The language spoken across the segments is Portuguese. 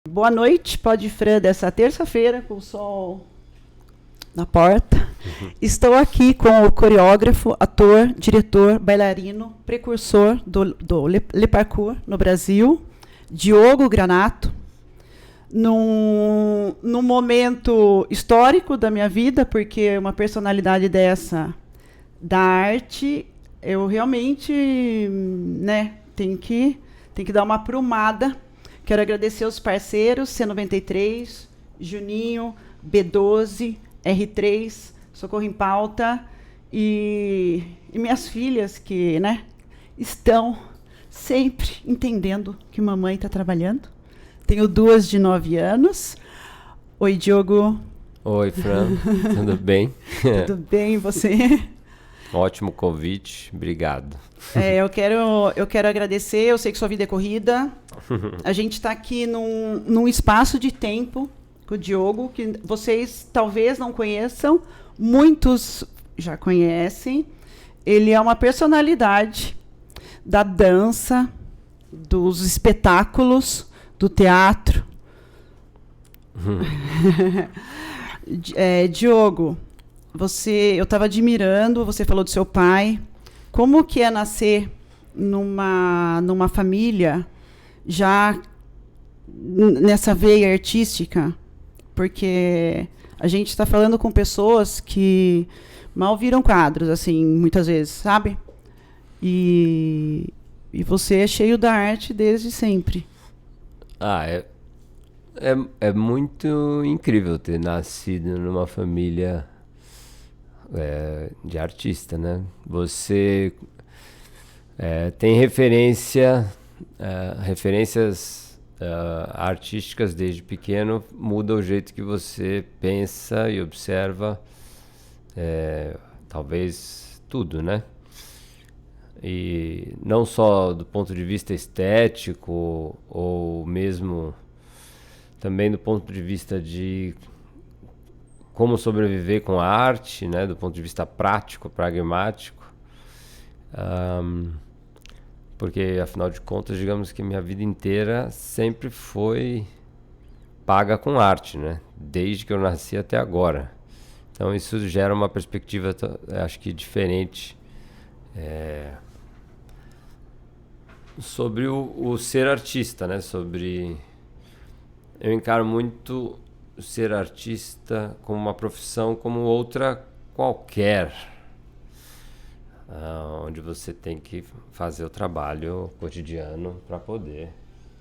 Boa noite, Pode Fran, dessa terça-feira, com o sol na porta. Estou aqui com o coreógrafo, ator, diretor, bailarino, precursor do Le Parkour no Brasil, Diogo Granato, num momento histórico da minha vida, porque uma personalidade dessa, da arte, eu realmente, né, tenho que dar uma aprumada. Quero agradecer os parceiros, C93, Juninho, B12, R3, Socorro em Pauta e minhas filhas que, né, estão sempre entendendo que mamãe está trabalhando. Tenho 2 de 9 anos. Oi, Diogo. Oi, Fran. Tudo bem? Tudo bem, e você? Ótimo convite, obrigado. Eu quero agradecer, eu sei que sua vida é corrida. A gente está aqui num espaço de tempo com o Diogo, que vocês talvez não conheçam, muitos já conhecem. Ele é uma personalidade da dança, dos espetáculos, do teatro. Diogo, eu estava admirando, você falou do seu pai. Como que é nascer numa família já nessa veia artística? Porque a gente está falando com pessoas que mal viram quadros, assim, muitas vezes, sabe? E você é cheio da arte desde sempre. É muito incrível ter nascido numa família de artista, né? Você tem referências artísticas desde pequeno, muda o jeito que você pensa e observa, talvez tudo, né? E não só do ponto de vista estético, ou mesmo também do ponto de vista de como sobreviver com a arte, né, do ponto de vista prático, pragmático. Porque, afinal de contas, digamos que minha vida inteira sempre foi paga com arte, né? Desde que eu nasci até agora. Então isso gera uma perspectiva, acho que diferente, sobre o ser artista, né? Eu encaro muito ser artista como uma profissão como outra qualquer, onde você tem que fazer o trabalho cotidiano para poder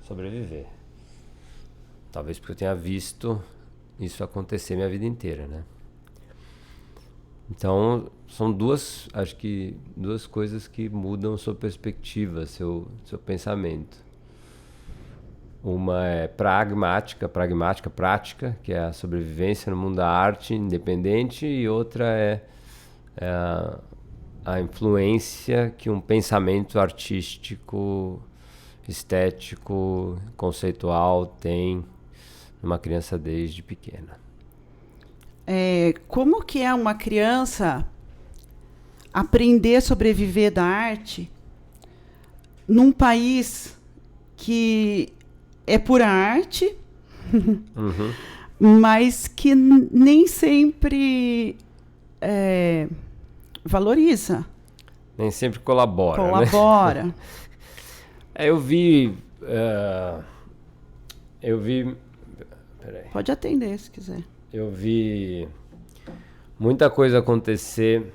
sobreviver. Talvez porque eu tenha visto isso acontecer minha vida inteira, né? Então são duas coisas que mudam sua perspectiva, seu pensamento. Uma é pragmática, prática, que é a sobrevivência no mundo da arte independente, e outra é a influência que um pensamento artístico, estético, conceitual tem numa criança desde pequena. Como que é uma criança aprender a sobreviver da arte num país que é pura arte, mas que nem sempre valoriza. Nem sempre colabora. Né? Eu vi... Peraí. Pode atender, se quiser. Eu vi muita coisa acontecer.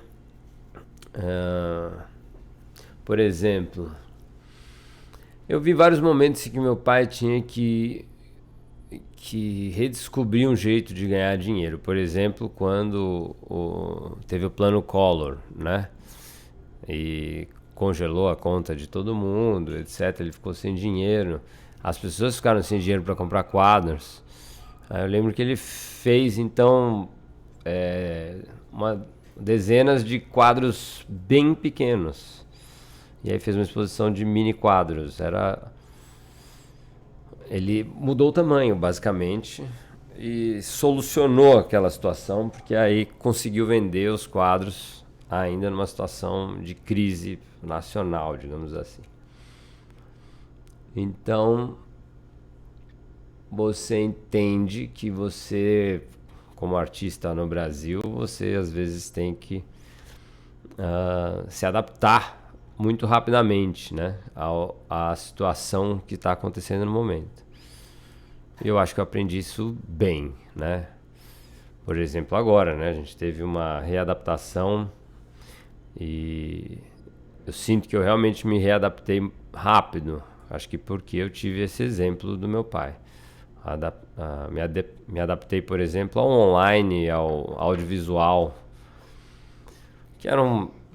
Por exemplo, eu vi vários momentos em que meu pai tinha que redescobrir um jeito de ganhar dinheiro. Por exemplo, quando teve o plano Collor, né? E congelou a conta de todo mundo, etc. Ele ficou sem dinheiro. As pessoas ficaram sem dinheiro para comprar quadros. Aí eu lembro que ele fez, então, dezenas de quadros bem pequenos. E aí fez uma exposição de mini quadros. Ele mudou o tamanho, basicamente, e solucionou aquela situação, porque aí conseguiu vender os quadros ainda numa situação de crise nacional, digamos assim. Então, você entende que você, como artista no Brasil, você às vezes tem que se adaptar muito rapidamente, né, à situação que está acontecendo no momento. E eu acho que eu aprendi isso bem, né? Por exemplo, agora, né, a gente teve uma readaptação e eu sinto que eu realmente me readaptei rápido. Acho que porque eu tive esse exemplo do meu pai. Me adaptei, por exemplo, ao online, ao audiovisual, que era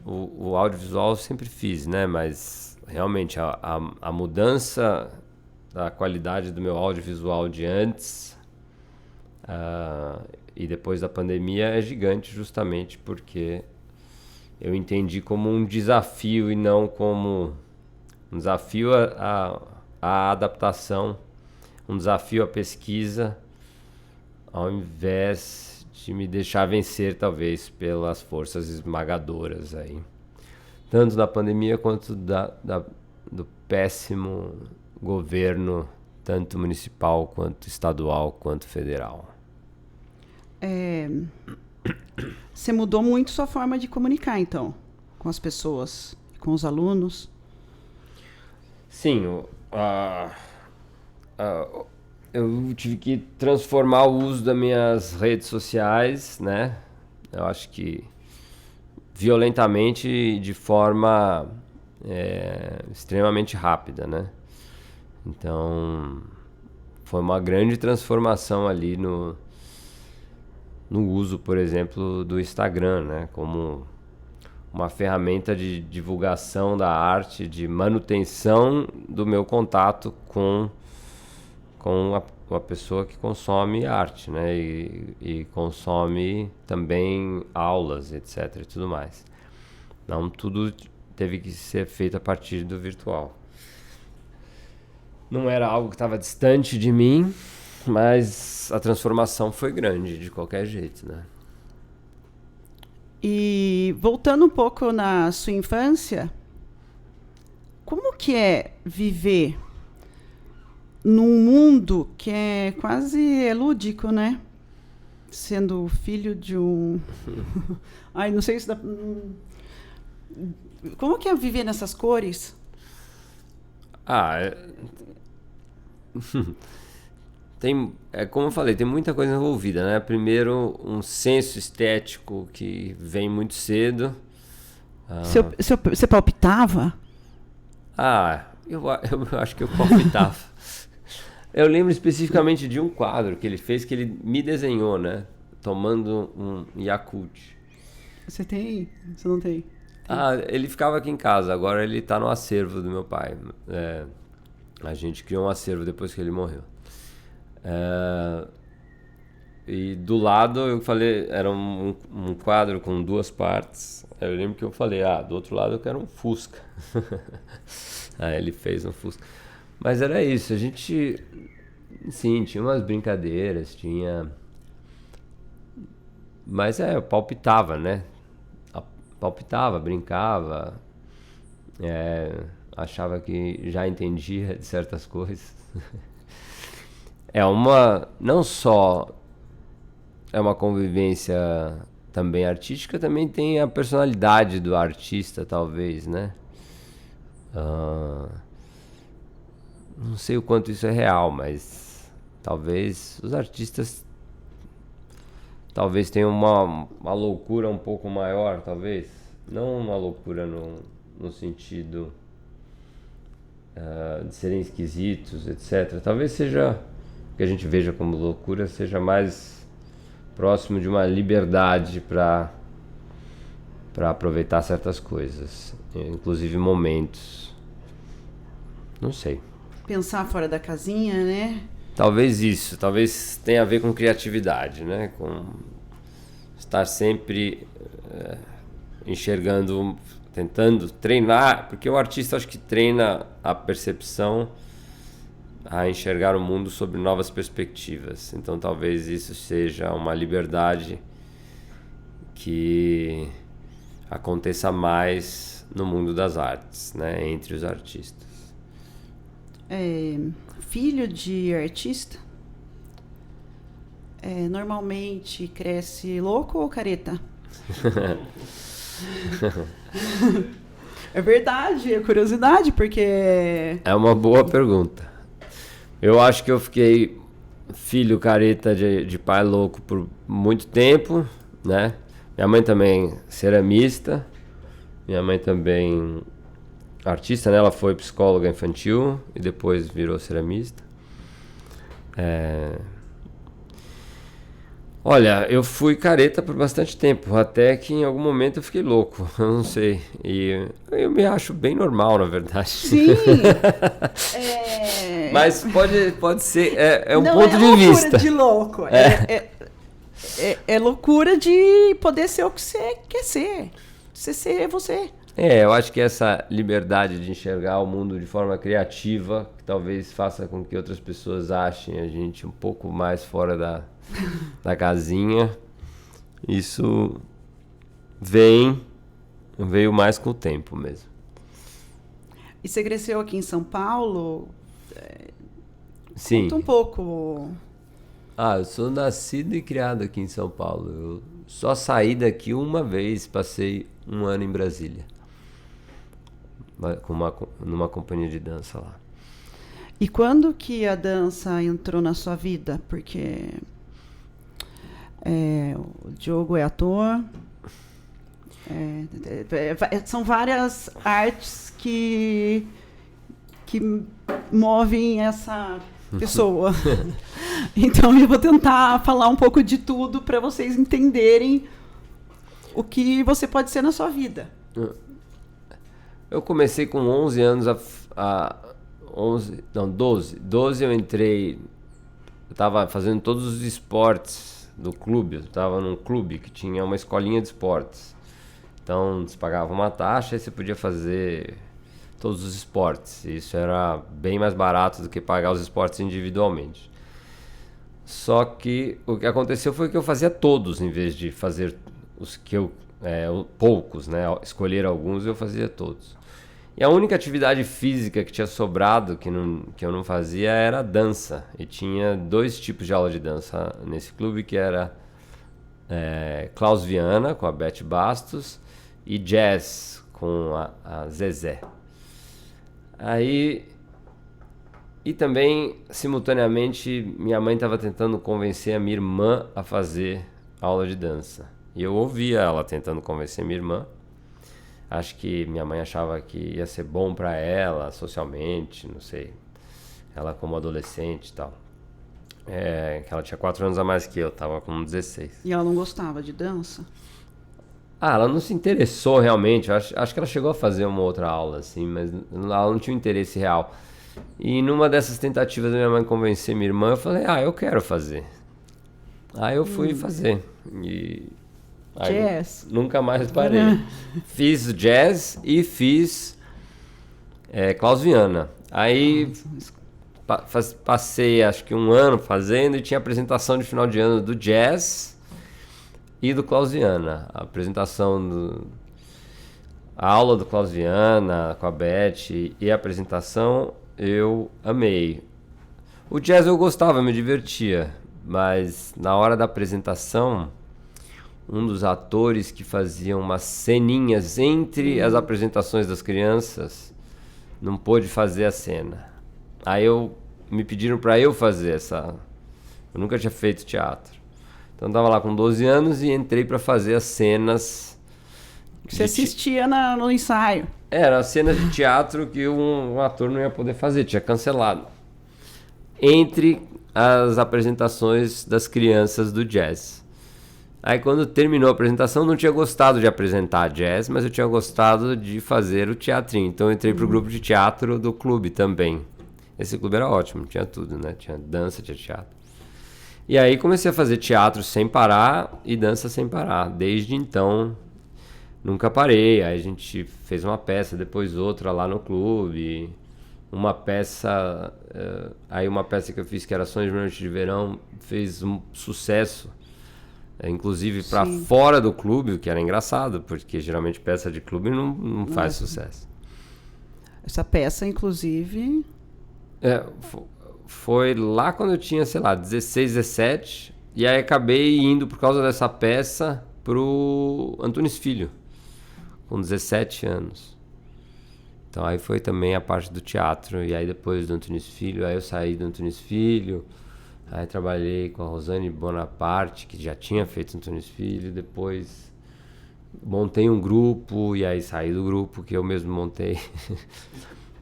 o audiovisual eu sempre fiz, né? Mas realmente a mudança da qualidade do meu audiovisual de antes e depois da pandemia é gigante, justamente porque eu entendi como um desafio e não como um desafio à adaptação, um desafio à pesquisa, ao invés de me deixar vencer, talvez, pelas forças esmagadoras aí. Tanto da pandemia quanto do péssimo governo, tanto municipal, quanto estadual, quanto federal. Você mudou muito sua forma de comunicar, então, com as pessoas, com os alunos? Sim, eu tive que transformar o uso das minhas redes sociais, né? Eu acho que violentamente e de forma extremamente rápida, né? Então, foi uma grande transformação ali no uso, por exemplo, do Instagram, né? Como uma ferramenta de divulgação da arte, de manutenção do meu contato com a pessoa que consome arte, né? E consome também aulas, etc. e tudo mais. Não tudo teve que ser feito a partir do virtual. Não era algo que estava distante de mim, mas a transformação foi grande de qualquer jeito, né? E voltando um pouco na sua infância, como que é viver num mundo que é quase lúdico, né? Sendo filho de um... Ai, não sei se dá... Como que é viver nessas cores? Como eu falei, tem muita coisa envolvida, né? Primeiro, um senso estético que vem muito cedo. Você palpitava? Eu acho que eu palpitava. Eu lembro especificamente de um quadro que ele fez, que ele me desenhou, né? Tomando um Yakult. Você tem? Você não tem? Ele ficava aqui em casa, agora ele tá no acervo do meu pai. A gente criou um acervo depois que ele morreu. E do lado eu falei, era um quadro com duas partes. Eu lembro que eu falei, do outro lado eu quero um Fusca. Aí ele fez um Fusca. Mas era isso, a gente, sim, tinha umas brincadeiras, mas eu palpitava, né? Palpitava, brincava, achava que já entendia de certas coisas. Não só é uma convivência também artística, também tem a personalidade do artista, talvez, né? Não sei o quanto isso é real, mas talvez os artistas tenham uma loucura um pouco maior, talvez. Não uma loucura no sentido de serem esquisitos, etc. Talvez seja o que a gente veja como loucura, seja mais próximo de uma liberdade para aproveitar certas coisas, inclusive momentos. Não sei. Pensar fora da casinha, né? Talvez tenha a ver com criatividade, né? Com estar sempre enxergando, tentando treinar, porque o artista acho que treina a percepção a enxergar o mundo sob novas perspectivas. Então talvez isso seja uma liberdade que aconteça mais no mundo das artes, né? Entre os artistas. Filho de artista? normalmente cresce louco ou careta? É verdade, é curiosidade, porque... É uma boa pergunta. Eu acho que eu fiquei filho careta de pai louco por muito tempo, né? Minha mãe também ceramista, minha mãe também artista, né? Ela foi psicóloga infantil e depois virou ceramista. Olha, eu fui careta por bastante tempo, até que em algum momento eu fiquei louco, eu não sei. E eu me acho bem normal, na verdade. Sim! Mas pode ser, é um não ponto é de loucura vista. de louco, é loucura de poder ser o que você quer ser. Você ser você. Eu acho que essa liberdade de enxergar o mundo de forma criativa, que talvez faça com que outras pessoas achem a gente um pouco mais fora da casinha, isso veio mais com o tempo mesmo. E você cresceu aqui em São Paulo? Sim. Conta um pouco. Eu sou nascido e criado aqui em São Paulo. Eu só saí daqui uma vez, passei um ano em Brasília, numa companhia de dança lá. E quando que a dança entrou na sua vida? Porque o Diogo é ator, são várias artes que movem essa pessoa. Então eu vou tentar falar um pouco de tudo para vocês entenderem o que você pode ser na sua vida. Eu comecei com 11 anos 12 eu entrei, eu tava fazendo todos os esportes do clube, eu tava num clube que tinha uma escolinha de esportes. Então você pagava uma taxa e você podia fazer todos os esportes. Isso era bem mais barato do que pagar os esportes individualmente. Só que o que aconteceu foi que eu fazia todos em vez de fazer os que poucos, né? Escolher alguns, eu fazia todos. E a única atividade física que tinha sobrado, que eu não fazia, era a dança. E tinha 2 tipos de aula de dança nesse clube, que era Klaus Viana, com a Beth Bastos, e jazz, com a Zezé. E também, simultaneamente, minha mãe estava tentando convencer a minha irmã a fazer aula de dança. E eu ouvia ela tentando convencer a minha irmã. Acho que minha mãe achava que ia ser bom para ela, socialmente, não sei. Ela como adolescente e tal. Que ela tinha 4 anos a mais que eu, tava com 16. E ela não gostava de dança? Ela não se interessou realmente. Acho que ela chegou a fazer uma outra aula, assim, mas ela não tinha um interesse real. E numa dessas tentativas da minha mãe convencer minha irmã, eu falei, eu quero fazer. Aí eu fui fazer. Jazz? Nunca mais parei. Fiz jazz e fiz Klaus Viana. Aí passei acho que um ano fazendo e tinha apresentação de final de ano do jazz e do Klaus Viana. A aula do Klaus Viana com a Beth e a apresentação eu amei. O jazz eu gostava, me divertia, mas na hora da apresentação, um dos atores que faziam umas ceninhas entre as apresentações das crianças não pôde fazer a cena. Aí me pediram para eu fazer essa. Eu nunca tinha feito teatro. Então eu tava lá com 12 anos e entrei para fazer as cenas. Você assistia no ensaio? Era cenas de teatro que um ator não ia poder fazer, tinha cancelado. Entre as apresentações das crianças do jazz. Aí quando terminou a apresentação, não tinha gostado de apresentar jazz, mas eu tinha gostado de fazer o teatrinho. Então eu entrei pro grupo de teatro do clube também. Esse clube era ótimo, tinha tudo, né? Tinha dança, tinha teatro. E aí comecei a fazer teatro sem parar e dança sem parar. Desde então, nunca parei. Aí a gente fez uma peça, depois outra lá no clube. Uma peça... aí uma peça que eu fiz, que era Sonhos de Noite de Verão, fez um sucesso. Inclusive para fora do clube, o que era engraçado, porque geralmente peça de clube não faz sucesso. Essa peça, inclusive... Foi lá quando eu tinha, sei lá, 16, 17. E aí acabei indo, por causa dessa peça, pro Antunes Filho, com 17 anos. Então aí foi também a parte do teatro. E aí depois do Antunes Filho, aí eu saí do Antunes Filho. Aí trabalhei com a Rosane Bonaparte, que já tinha feito Antunes Filho. Depois montei um grupo, e aí saí do grupo que eu mesmo montei.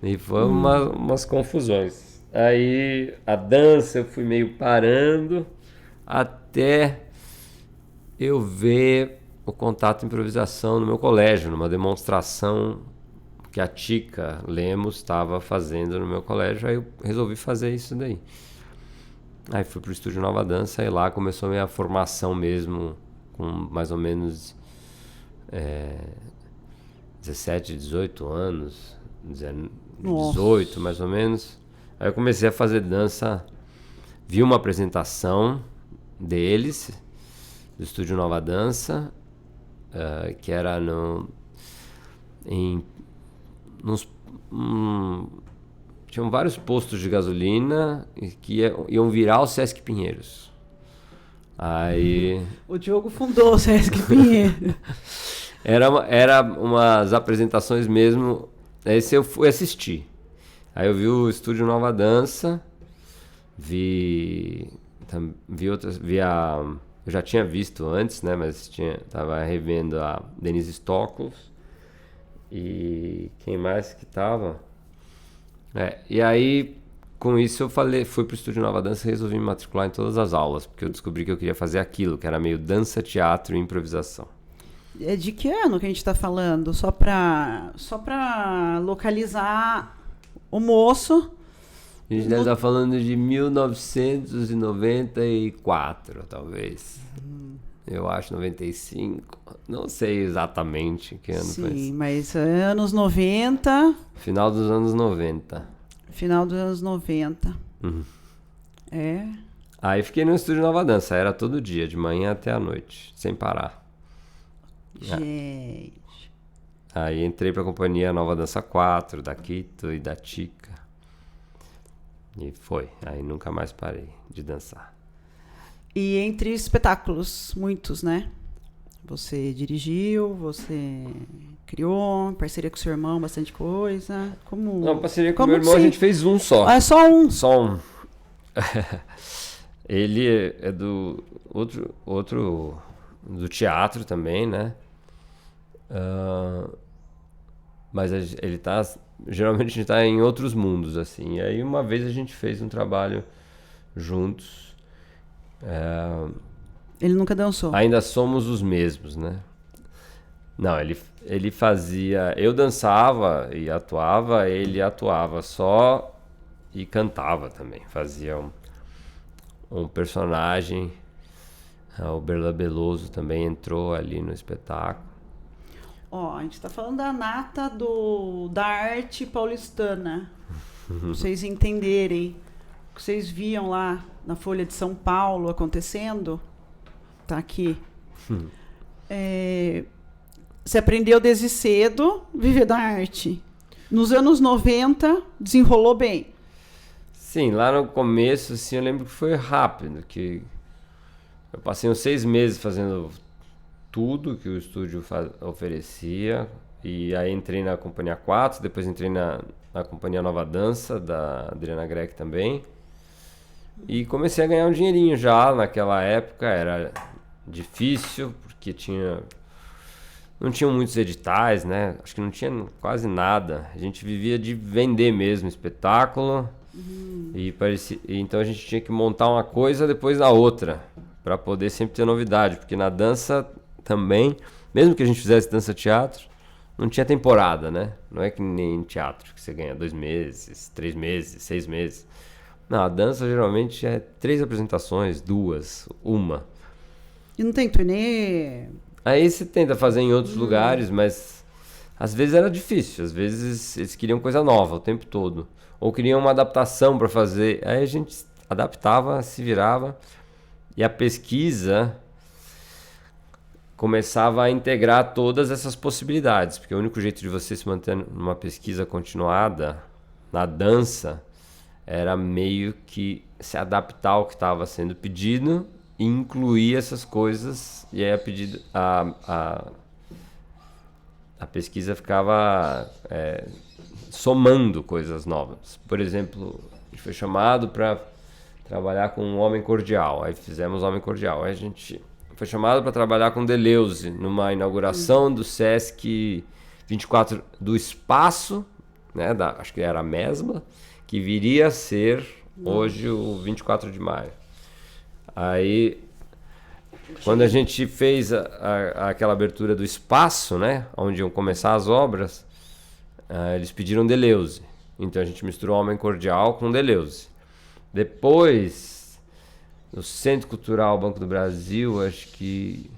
E foi umas confusões. Aí a dança eu fui meio parando até eu ver o contato improvisação no meu colégio, numa demonstração que a Tica Lemos estava fazendo no meu colégio. Aí eu resolvi fazer isso daí. Aí fui pro Estúdio Nova Dança, e lá começou a minha formação mesmo, com mais ou menos 17, 18 anos, 18 mais ou menos. Aí eu comecei a fazer dança, vi uma apresentação deles, do Estúdio Nova Dança, que era tinham vários postos de gasolina que iam virar o Sesc Pinheiros. Aí O Diogo fundou o Sesc Pinheiro. era umas apresentações mesmo. Esse eu fui assistir. Aí eu vi o Estúdio Nova Dança, vi outras, eu já tinha visto antes, né, mas tava revendo a Denise Stoklos. E quem mais que tava? E aí, com isso, fui pro Estúdio Nova Dança e resolvi me matricular em todas as aulas, porque eu descobri que eu queria fazer aquilo, que era meio dança, teatro e improvisação. É de que ano que a gente está falando? Só para localizar o moço. A gente deve estar falando de 1994, talvez. Eu acho 95. Não sei exatamente que ano foi. Sim, mas anos 90. Final dos anos 90. Final dos anos 90. Uhum. Aí fiquei no Estúdio Nova Dança. Era todo dia, de manhã até a noite, sem parar. Gente. Aí entrei pra companhia Nova Dança 4, da Quito e da Tica. E foi. Aí nunca mais parei de dançar. E entre espetáculos, muitos, né? Você dirigiu, você criou, parceria com seu irmão, bastante coisa. Não, parceria com meu irmão a gente fez um só. É só um? Só um. Ele é do outro do teatro também, né? Mas ele tá... Geralmente a gente tá em outros mundos, assim. E aí uma vez a gente fez um trabalho juntos. Ele nunca dançou? Ainda somos os mesmos, né? Não, ele fazia... Eu dançava e atuava, ele atuava só e cantava também. Fazia um personagem. O Berla Beloso também entrou ali no espetáculo. A gente tá falando da nata da arte paulistana. Pra vocês entenderem. O que vocês viam lá na Folha de São Paulo acontecendo, tá aqui. Você aprendeu desde cedo viver da arte. Nos anos 90, desenrolou bem. Sim, lá no começo, assim, eu lembro que foi rápido, que eu passei uns 6 meses fazendo tudo que o estúdio oferecia, e aí entrei na Companhia 4, depois entrei na Companhia Nova Dança, da Adriana Greco também, e comecei a ganhar um dinheirinho já. Naquela época era difícil, porque não tinham muitos editais, né? Acho que não tinha quase nada. A gente vivia de vender mesmo espetáculo. Então a gente tinha que montar uma coisa depois da outra, para poder sempre ter novidade, porque na dança também, mesmo que a gente fizesse dança-teatro, não tinha temporada, né? Não é que nem em teatro, que você ganha 2 meses, 3 meses, 6 meses. Não, a dança geralmente é 3 apresentações, 2, 1. E não tem turnê? Aí você tenta fazer em outros lugares, mas às vezes era difícil. Às vezes eles queriam coisa nova o tempo todo, ou queriam uma adaptação para fazer. Aí a gente adaptava, se virava, e a pesquisa começava a integrar todas essas possibilidades, porque o único jeito de você se manter numa pesquisa continuada na dança era meio que se adaptar ao que estava sendo pedido incluir essas coisas, e aí a pesquisa ficava somando coisas novas. Por exemplo, a gente foi chamado para trabalhar com um homem cordial, aí fizemos homem cordial. Aí a gente foi chamado para trabalhar com Deleuze, numa inauguração do Sesc 24 do Espaço, né, acho que era a mesma, que viria a ser hoje o 24 de maio. Aí, quando a gente fez aquela abertura do espaço, né, onde iam começar as obras, eles pediram Deleuze. Então a gente misturou Homem Cordial com Deleuze. Depois, no Centro Cultural Banco do Brasil, acho que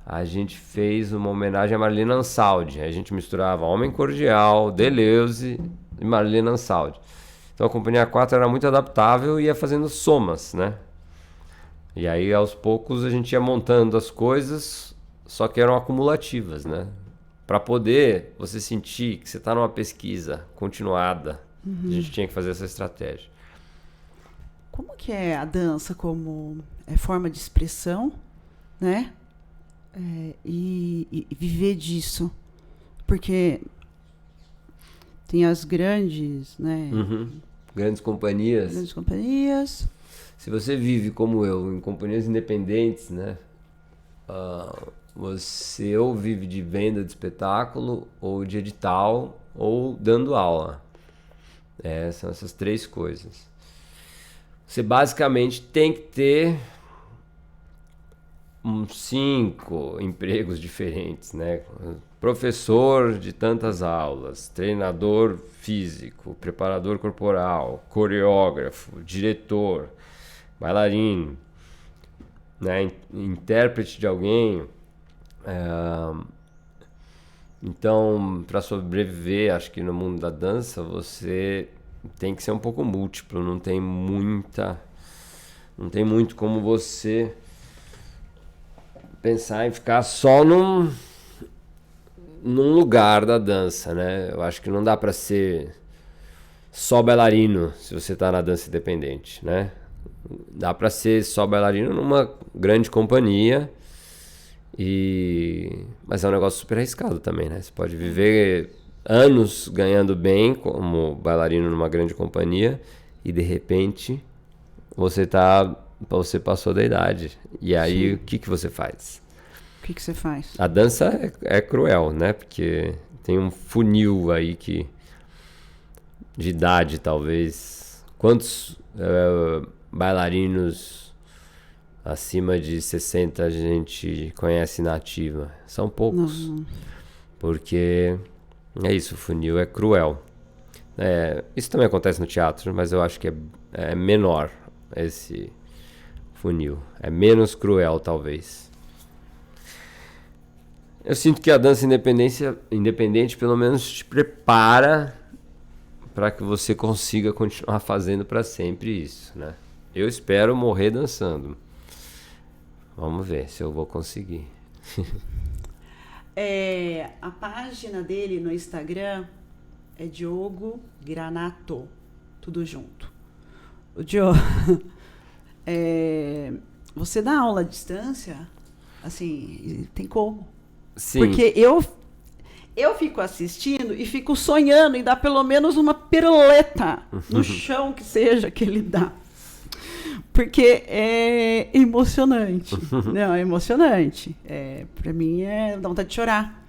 a gente fez uma homenagem a Marlene Ansaldi. A gente misturava Homem Cordial, Deleuze e Marlene Ansaldi. Então a Companhia 4 era muito adaptável e ia fazendo somas, né? E aí, aos poucos, a gente ia montando as coisas, só que eram acumulativas, né? Para poder você sentir que você está numa pesquisa continuada, a gente tinha que fazer essa estratégia. Como que é a dança como forma de expressão, né? E viver disso? Porque tem as grandes, né? Grandes companhias. Grandes companhias. Se você vive como eu, em companhias independentes, né? Você ou vive de venda de espetáculo, ou de edital, ou dando aula. São essas três coisas. Você basicamente tem que ter uns 5 empregos diferentes, né? Professor de tantas aulas, treinador físico, preparador corporal, coreógrafo, diretor, bailarino, né? Intérprete de alguém. Então, para sobreviver, acho que no mundo da dança, você tem que ser um pouco múltiplo, não tem muito como você pensar em ficar só num lugar da dança, né? Eu acho que não dá para ser só bailarino se você tá na dança independente, né? Dá para ser só bailarino numa grande companhia, mas é um negócio super arriscado também, né? Você pode viver anos ganhando bem como bailarino numa grande companhia e de repente você passou da idade. E aí, sim, o que você faz? O que você faz? A dança é cruel, né? Porque tem um funil aí de idade, talvez. Quantos bailarinos acima de 60 a gente conhece na ativa? São poucos. Não. Porque é isso, o funil é cruel. Isso também acontece no teatro, mas eu acho que é menor esse funil. É menos cruel, talvez. Eu sinto que a dança independente pelo menos te prepara para que você consiga continuar fazendo para sempre isso, né? Eu espero morrer dançando. Vamos ver se eu vou conseguir. A página dele no Instagram é Diogo Granato, tudo junto. O Diogo, você dá aula à distância? Assim, tem como? Sim. Porque eu fico assistindo e fico sonhando em dar pelo menos uma piruleta no chão que seja que ele dá. Porque é emocionante. Não, é emocionante. Pra mim dá vontade de chorar.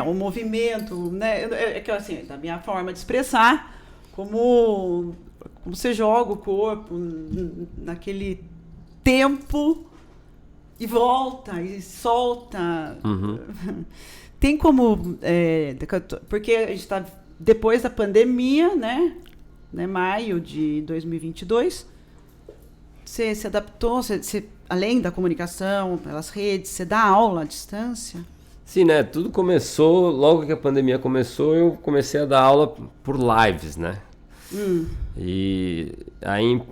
O movimento, né? É que assim, da minha forma de expressar, como você joga o corpo naquele tempo e volta e solta. Tem como... porque a gente está depois da pandemia, né? Maio de 2022. Você se adaptou, você, além da comunicação, pelas redes, você dá aula à distância? Sim, né? Tudo começou, logo que a pandemia começou, eu comecei a dar aula por lives, né? E aí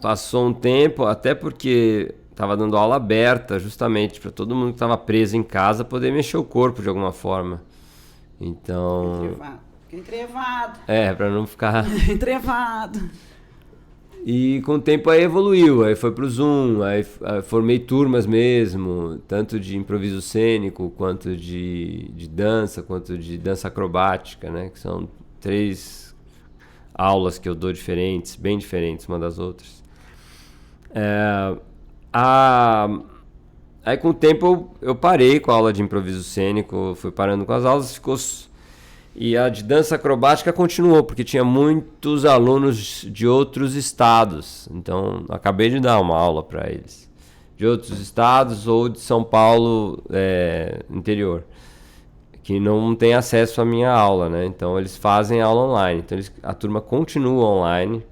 passou um tempo, até porque estava dando aula aberta, justamente para todo mundo que estava preso em casa poder mexer o corpo de alguma forma. Então... Entrevado. Para não ficar... Entrevado. E com o tempo aí evoluiu, aí foi pro Zoom, aí formei turmas mesmo, tanto de improviso cênico, quanto de dança, quanto de dança acrobática, né? Que são 3 aulas que eu dou diferentes, bem diferentes uma das outras. Aí com o tempo eu parei com a aula de improviso cênico, fui parando com as aulas, e a de dança acrobática continuou, porque tinha muitos alunos de outros estados. Então, acabei de dar uma aula para eles. De outros estados ou de São Paulo, interior. Que não tem acesso à minha aula, né? Então, eles fazem aula online. Então, a turma continua online,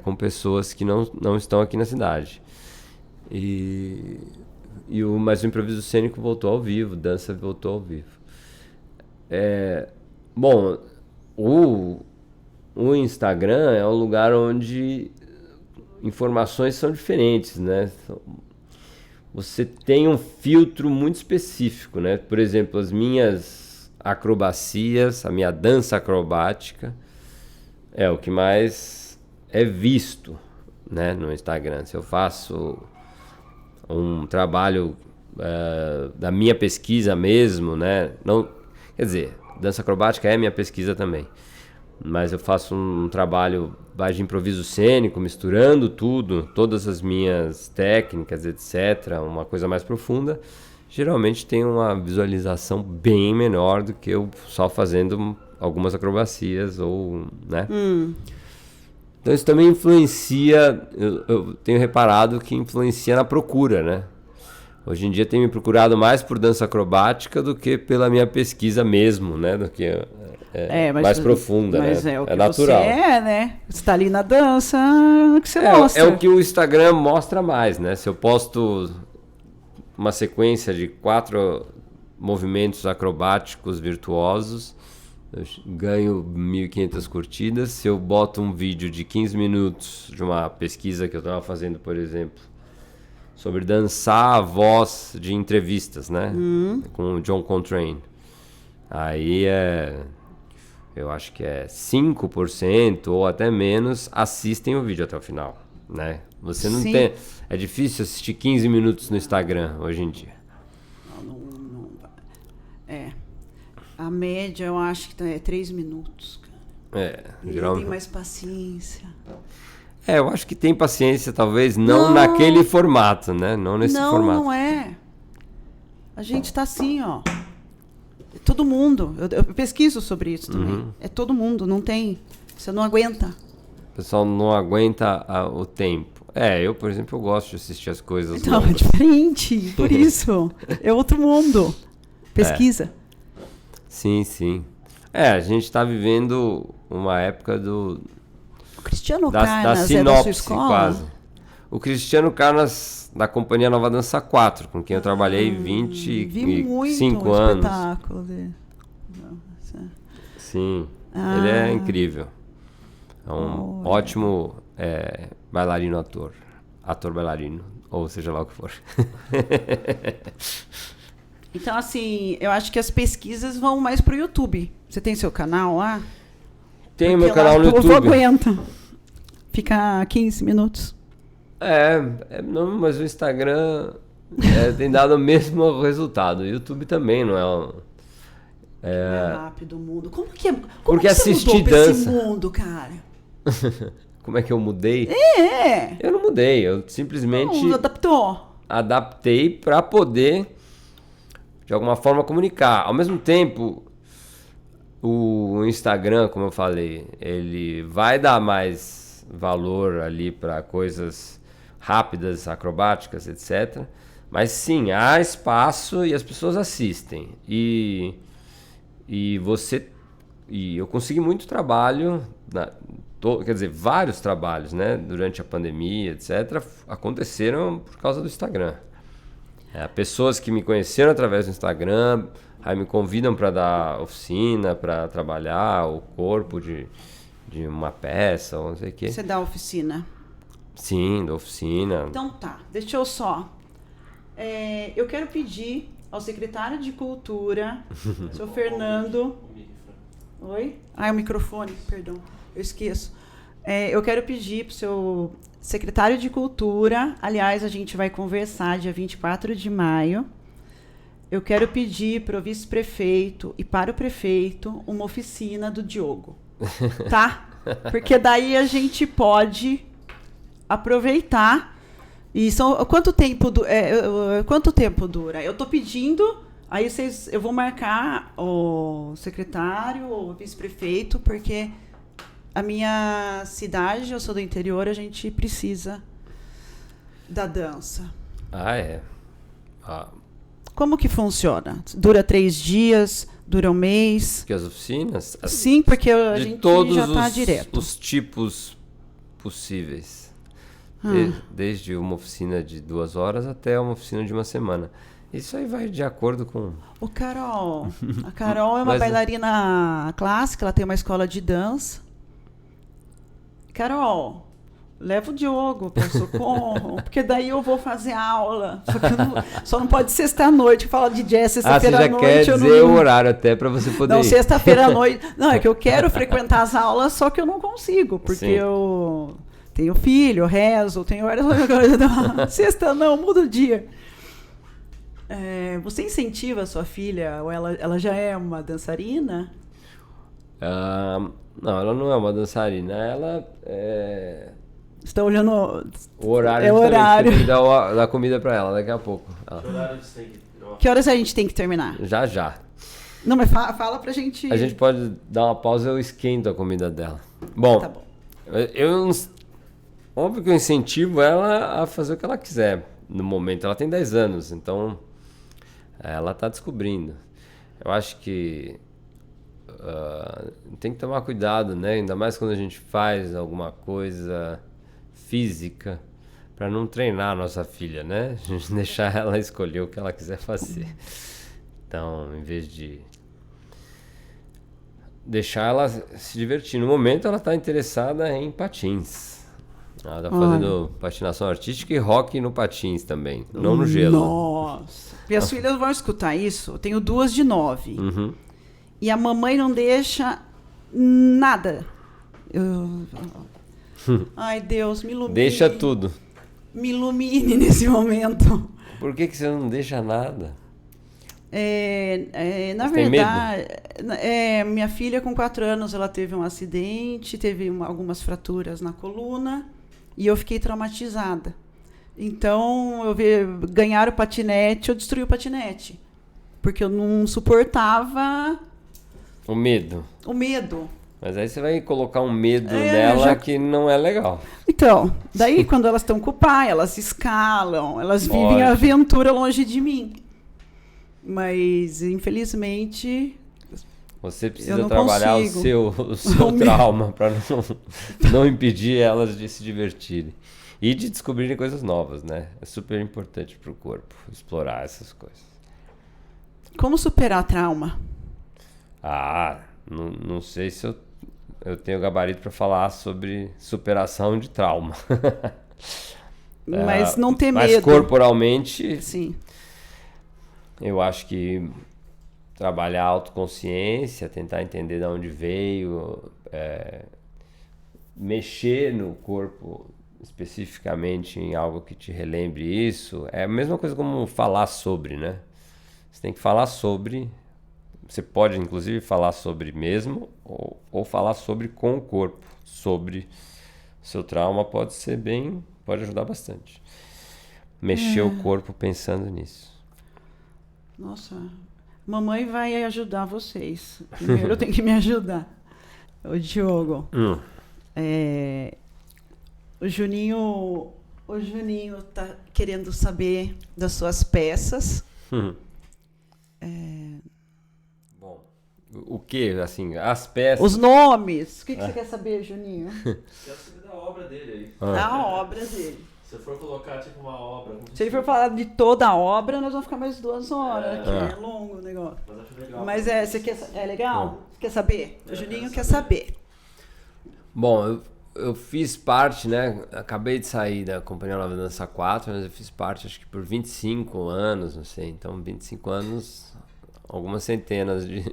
com pessoas que não estão aqui na cidade. Mas o improviso cênico voltou ao vivo, dança voltou ao vivo. Bom, o Instagram é um lugar onde informações são diferentes, né? Você tem um filtro muito específico, né? Por exemplo, as minhas acrobacias, a minha dança acrobática é o que mais é visto, né, no Instagram. Se eu faço um trabalho da minha pesquisa mesmo, né? Quer dizer, dança acrobática é minha pesquisa também. Mas eu faço um trabalho mais de improviso cênico, misturando tudo, todas as minhas técnicas, etc. Uma coisa mais profunda. Geralmente tem uma visualização bem menor do que eu só fazendo algumas acrobacias, né? Então isso também influencia, eu tenho reparado que influencia na procura, né? Hoje em dia tem me procurado mais por dança acrobática do que pela minha pesquisa mesmo, né? Do que mais profunda, mas né? É o que natural. Você né? Você está ali na dança, que você mostra. É o que o Instagram mostra mais, né? Se eu posto uma sequência de 4 movimentos acrobáticos virtuosos, eu ganho 1.500 curtidas. Se eu boto um vídeo de 15 minutos de uma pesquisa que eu estava fazendo, por exemplo, sobre dançar a voz de entrevistas, né? Com o John Coltrane. Aí eu acho que 5% ou até menos assistem o vídeo até o final, né? Você não Sim. tem... É difícil assistir 15 minutos no Instagram hoje em dia. A média eu acho que é 3 minutos, cara. Geralmente... tem mais paciência. Eu acho que tem paciência, talvez não naquele formato, né? Não nesse formato. Não é. A gente tá assim, ó. É todo mundo. Eu pesquiso sobre isso também. É todo mundo, não tem. Você não aguenta. O pessoal não aguenta o tempo. Eu, por exemplo, eu gosto de assistir as coisas Então, longas. é diferente. Por isso. É outro mundo. Pesquisa. Sim, sim. A gente tá vivendo uma época O Cristiano da Carnas sinopse, é da sua escola? quase. O Cristiano Carnas, da Companhia Nova Dança 4, com quem eu trabalhei Vi muito 25 anos. espetáculo dele. Sim, ele é incrível. É um ótimo bailarino ator bailarino, ou seja lá o que for. Então, assim, eu acho que as pesquisas vão mais pro YouTube. Você tem seu canal lá? Tem meu canal no YouTube. O povo aguenta. Fica 15 minutos. Não, mas o Instagram tem dado o mesmo resultado. O YouTube também não é Mais rápido o mundo. Como que Porque você assistir mudou pra esse dança. mundo, cara? Como é que eu mudei? É. Eu não mudei, eu simplesmente Não, adaptou. adaptei para poder, de alguma forma, comunicar. Ao mesmo tempo, o Instagram, como eu falei, ele vai dar mais valor ali para coisas rápidas, acrobáticas, etc. Mas sim, há espaço e as pessoas assistem. E eu consegui muito trabalho, quer dizer, vários trabalhos, né? Durante a pandemia, etc. aconteceram por causa do Instagram. Pessoas que me conheceram através do Instagram, aí me convidam para dar oficina, para trabalhar o corpo de uma peça, ou não sei o quê. Você dá oficina? Sim, da oficina. Então tá, deixa eu só. Eu quero pedir ao secretário de Cultura, seu Fernando. Oi? O microfone, perdão, eu esqueço. Eu quero pedir para o seu secretário de Cultura, aliás, a gente vai conversar dia 24 de maio. Eu quero pedir para o vice-prefeito e para o prefeito uma oficina do Diogo, tá? Porque daí a gente pode aproveitar. E quanto tempo dura? Eu estou pedindo, aí eu vou marcar o secretário ou o vice-prefeito, porque a minha cidade, eu sou do interior, a gente precisa da dança. Ah, é. Como que funciona? Dura 3 dias? Dura um mês? Que as oficinas? Sim, porque a de gente todos já está direto. os tipos possíveis. Desde uma oficina de 2 horas até uma oficina de uma semana. Isso aí vai de acordo com... A Carol é uma bailarina clássica, ela tem uma escola de dança. Carol, leva o Diogo para Socorro, porque daí eu vou fazer aula. Só não pode sexta-noite, falar de jazz sexta-feira à noite. Você já quer dizer o horário até para você poder ir. Sexta-feira à noite. Não, é que eu quero frequentar as aulas, só que eu não consigo, porque eu tenho filho, eu rezo, tenho várias coisas. Sexta não, muda o dia. Você incentiva a sua filha, ou ela já é uma dançarina? Não, ela não é uma dançarina, ela Você tá olhando... O horário. É o horário. Tem que dar comida pra ela daqui a pouco. Que horas a gente tem que terminar? Já. Não, mas fala pra gente... A gente pode dar uma pausa e eu esquento a comida dela. Bom, tá bom. Óbvio que eu incentivo ela a fazer o que ela quiser. No momento, ela tem 10 anos, então ela tá descobrindo. Eu acho que tem que tomar cuidado, né? Ainda mais quando a gente faz alguma coisa física, para não treinar a nossa filha, né? A gente deixar ela escolher o que ela quiser fazer. Então, em vez de deixar ela se divertir. No momento, ela está interessada em patins. Ela está fazendo patinação artística e rock no patins também, não no gelo. Nossa! Minhas filhas vão escutar isso. Eu tenho 2 de 9. Uhum. E a mamãe não deixa nada. Ai, Deus, me ilumine. Deixa tudo. Me ilumine nesse momento. Por que você não deixa nada? Na verdade, minha filha com 4 anos, ela teve um acidente, teve algumas fraturas na coluna e eu fiquei traumatizada. Então, ganhar o patinete, eu destruí o patinete. Porque eu não suportava... O medo. Mas aí você vai colocar um medo nela que não é legal. Então, daí quando elas estão com o pai, elas escalam, elas vivem a aventura longe de mim. Mas, infelizmente... Você precisa trabalhar o seu trauma para não impedir elas de se divertirem. E de descobrirem coisas novas, né? É super importante para o corpo explorar essas coisas. Como superar trauma? Não sei se eu tenho gabarito para falar sobre superação de trauma. Mas não ter medo. Mas corporalmente, sim. Eu acho que trabalhar a autoconsciência, tentar entender de onde veio, mexer no corpo especificamente em algo que te relembre isso, é a mesma coisa como falar sobre, né? Você tem que falar sobre... Você pode, inclusive, falar sobre mesmo ou falar sobre com o corpo. Sobre seu trauma pode ajudar bastante. Mexer o corpo pensando nisso. Nossa, mamãe vai ajudar vocês. Primeiro eu tenho que me ajudar. O Diogo. O Juninho tá querendo saber das suas peças. Bom, o que, assim, as peças... Os nomes. O que você quer saber, Juninho? Quero saber da obra dele aí. A obra dele. Se for colocar tipo uma obra... Se ele for falar de toda a obra, nós vamos ficar mais 2 horas aqui. É longo o negócio. Mas acho legal. Mas é legal? Você quer saber? O Juninho quer saber. Bom, eu fiz parte, né? Acabei de sair da Companhia Nova Dança 4, mas eu fiz parte acho que por 25 anos, não sei. Então, 25 anos, algumas centenas de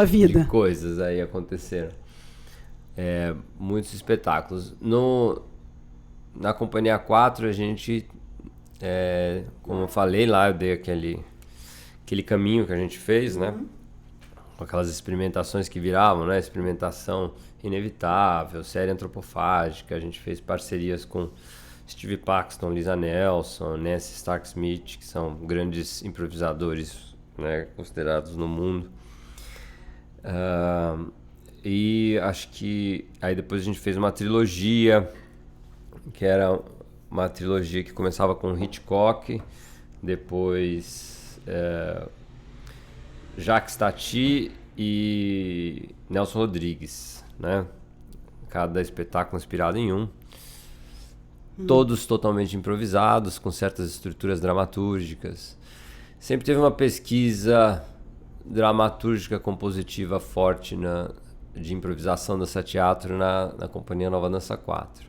vida. De coisas aí aconteceram. muitos espetáculos. Na Companhia 4 a gente, como eu falei lá, eu dei aquele caminho que a gente fez, né? Com aquelas experimentações que viravam, né? Experimentação inevitável, série antropofágica, a gente fez parcerias com Steve Paxton, Lisa Nelson, Nancy Stark Smith, que são grandes improvisadores, né, considerados no mundo. E acho que aí depois a gente fez uma trilogia, que era uma trilogia que começava com Hitchcock, depois Jacques Tati e Nelson Rodrigues, né? Cada espetáculo inspirado em um. Todos totalmente improvisados, com certas estruturas dramatúrgicas. Sempre teve uma pesquisa dramatúrgica compositiva forte de improvisação dança teatro na Companhia Nova Dança 4.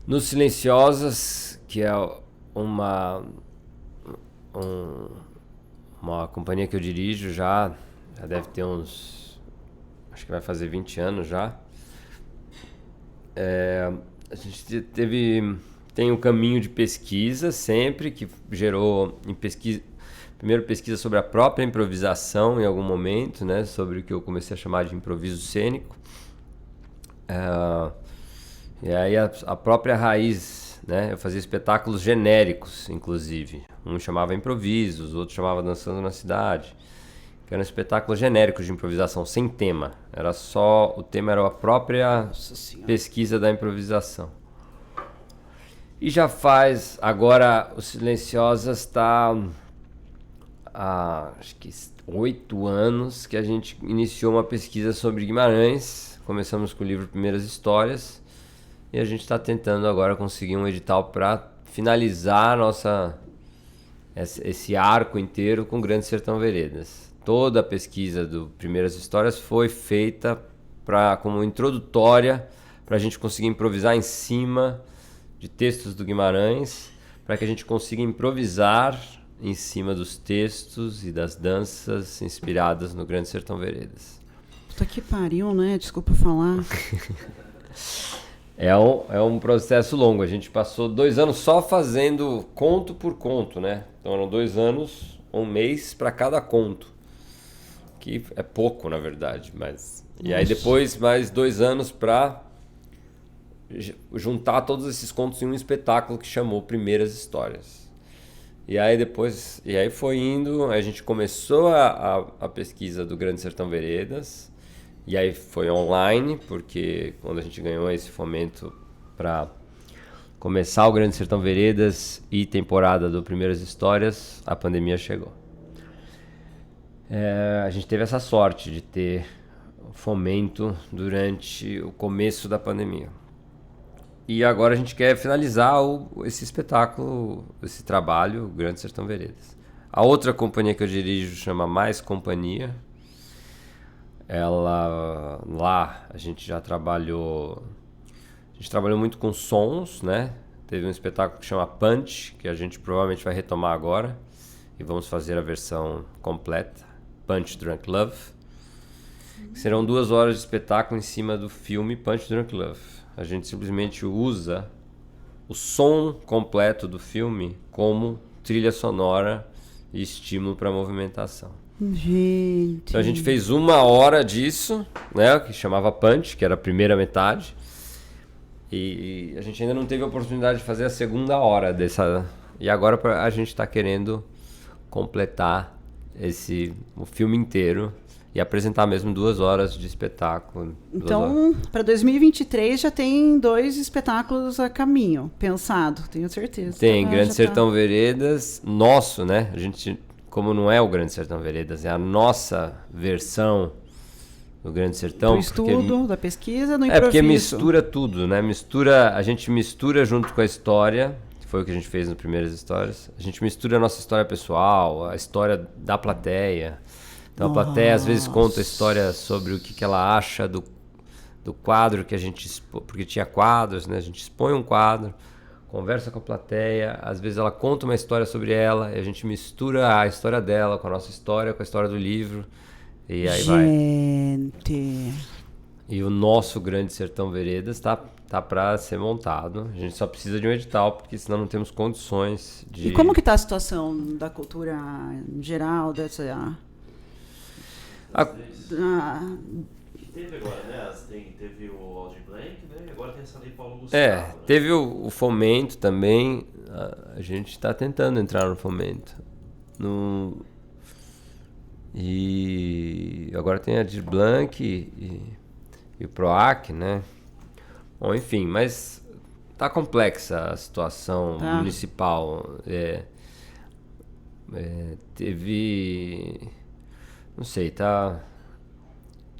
Nos Silenciosas, que é uma companhia que eu dirijo já deve ter acho que vai fazer 20 anos já. A gente tem um caminho de pesquisa sempre, que gerou primeiro pesquisa sobre a própria improvisação em algum momento, né, sobre o que eu comecei a chamar de improviso cênico. E aí a própria raiz, né, eu fazia espetáculos genéricos, inclusive. Um chamava Improvisos, o outro chamava Dançando na Cidade, que eram espetáculos genéricos de improvisação, sem tema. O tema era a própria pesquisa da improvisação. E já faz, agora, o Silenciosas está há, acho que 8 anos que a gente iniciou uma pesquisa sobre Guimarães. Começamos com o livro Primeiras Histórias e a gente está tentando agora conseguir um edital para finalizar esse arco inteiro com Grande Sertão Veredas. Toda a pesquisa do Primeiras Histórias foi feita como introdutória para a gente conseguir improvisar em cima de textos do Guimarães, para que a gente consiga improvisar em cima dos textos e das danças inspiradas no Grande Sertão Veredas. Puta que pariu, né? Desculpa falar. É um processo longo. A gente passou 2 anos só fazendo conto por conto, né? Então eram 2 anos, 1 mês para cada conto. Que é pouco, na verdade. E aí depois mais 2 anos para juntar todos esses contos em um espetáculo que chamou Primeiras Histórias. E aí foi indo, a gente começou a pesquisa do Grande Sertão Veredas, e aí foi online, porque quando a gente ganhou esse fomento para começar o Grande Sertão Veredas e temporada do Primeiras Histórias, a pandemia chegou. A gente teve essa sorte de ter fomento durante o começo da pandemia. E agora a gente quer finalizar esse espetáculo, esse trabalho, Grande Sertão Veredas. A outra companhia que eu dirijo chama Mais Companhia. Lá a gente já trabalhou... A gente trabalhou muito com sons, né? Teve um espetáculo que chama Punch, que a gente provavelmente vai retomar agora. E vamos fazer a versão completa, Punch Drunk Love. Serão 2 horas de espetáculo em cima do filme Punch Drunk Love. A gente simplesmente usa o som completo do filme como trilha sonora e estímulo para a movimentação. Gente. Então a gente fez 1 hora disso, né, que chamava Punch, que era a primeira metade. E a gente ainda não teve a oportunidade de fazer a segunda hora dessa. E agora a gente está querendo completar o filme inteiro. E apresentar mesmo 2 horas de espetáculo. Então, para 2023 já tem 2 espetáculos a caminho, pensado, tenho certeza. Tem Grande Sertão Veredas, nosso, né? A gente, como não é o Grande Sertão Veredas, é a nossa versão do Grande Sertão. Do estudo, da pesquisa, do improviso. Porque mistura tudo, né? A gente mistura junto com a história, que foi o que a gente fez nas Primeiras Histórias. A gente mistura a nossa história pessoal, a história da plateia. Então a plateia às vezes conta a história sobre o que ela acha do quadro que a gente expõe, porque tinha quadros, né? A gente expõe um quadro, conversa com a plateia, às vezes ela conta uma história sobre ela, e a gente mistura a história dela com a nossa história, com a história do livro, e aí vai. Gente... E o nosso Grande Sertão Veredas tá para ser montado. A gente só precisa de um edital, porque senão não temos condições de... E como que está a situação da cultura em geral, dessa... Teve agora, né? Teve o Aldir Blanc, né? E agora tem essa lei Paulo Gustavo. Né? Teve o fomento também. A gente está tentando entrar no fomento. E agora tem a Aldir Blanc e o PROAC, né? Bom, enfim, mas tá complexa a situação municipal. Teve... Não sei, tá...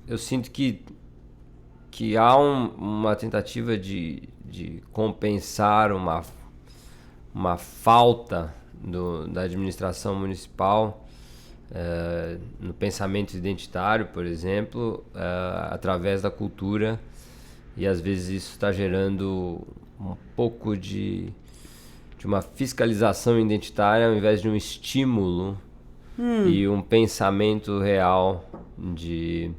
Eu sinto que há uma tentativa de compensar uma falta da administração municipal no pensamento identitário, por exemplo, através da cultura, e às vezes isso está gerando um pouco de uma fiscalização identitária ao invés de um estímulo e um pensamento real de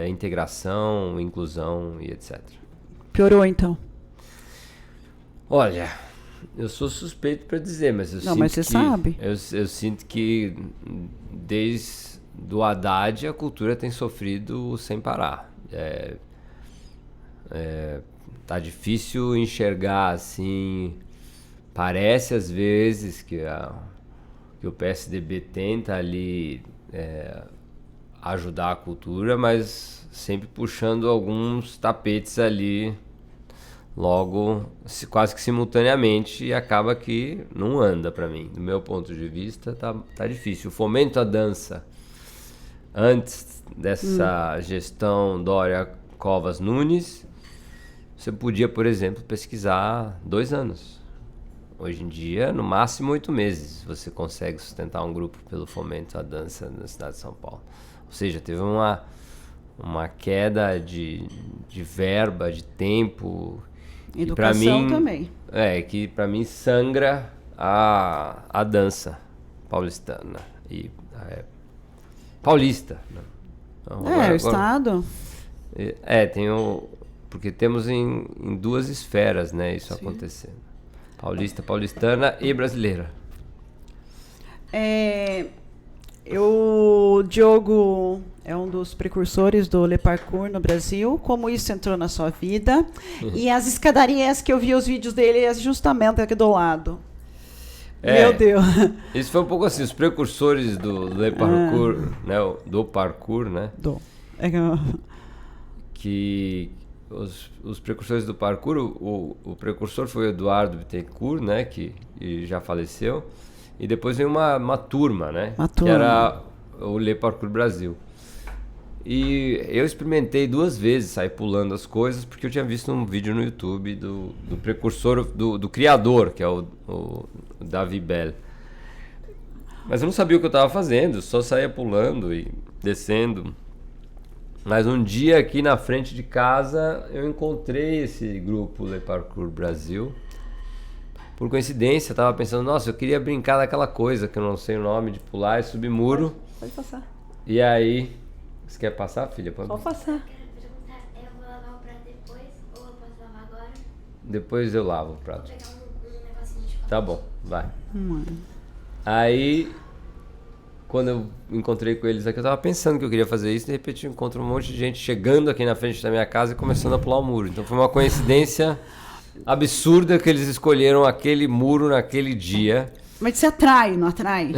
integração, inclusão e etc. Piorou, então? Olha, eu sou suspeito para dizer, mas eu Não, sinto mas você sabe. Eu sinto que desde o Haddad a cultura tem sofrido sem parar. Tá difícil enxergar assim. Parece às vezes que o PSDB tenta ali ajudar a cultura, mas sempre puxando alguns tapetes ali logo, quase que simultaneamente, e acaba que não anda para mim. Do meu ponto de vista, tá difícil. O fomento à dança, antes dessa gestão Dória Covas Nunes, você podia, por exemplo, pesquisar 2 anos. Hoje em dia, no máximo 8 meses, você consegue sustentar um grupo pelo fomento à dança na cidade de São Paulo. Ou seja, teve uma queda de verba, de tempo. Educação também. Que para mim sangra a dança paulistana. Paulista. Né? Então, o Estado. Porque temos em 2 esferas, né, isso acontecendo. Paulista, paulistana e brasileira. O Diogo é um dos precursores do Le Parkour no Brasil. Como isso entrou na sua vida? E as escadarias que eu vi os vídeos dele é justamente aqui do lado. Meu Deus. Isso foi um pouco assim, os precursores do Le Parkour, né, do parkour, né? Que os precursores do parkour, o precursor foi o Eduardo Bittencourt, né, que já faleceu. E depois veio uma turma, né? Que era o Le Parkour Brasil. E eu experimentei 2 vezes sair pulando as coisas, porque eu tinha visto um vídeo no YouTube do precursor, do criador, que é o Davi Bell. Mas eu não sabia o que eu estava fazendo, só saía pulando e descendo. Mas um dia aqui na frente de casa eu encontrei esse grupo Le Parkour Brasil. Por coincidência, eu tava pensando, nossa, eu queria brincar daquela coisa que eu não sei o nome, de pular e subir muro. Pode passar. E aí... Você quer passar, filha? Pode passar. Eu quero perguntar, eu vou lavar o prato depois ou eu posso lavar agora? Depois eu lavo o prato. Vou pegar um negocinho de copo. Tá bom, vai. Aí, quando eu encontrei com eles aqui, eu tava pensando que eu queria fazer isso, de repente eu encontro um monte de gente chegando aqui na frente da minha casa e começando a pular o muro. Então foi uma coincidência absurda que eles escolheram aquele muro naquele dia. Mas você atrai, não atrai?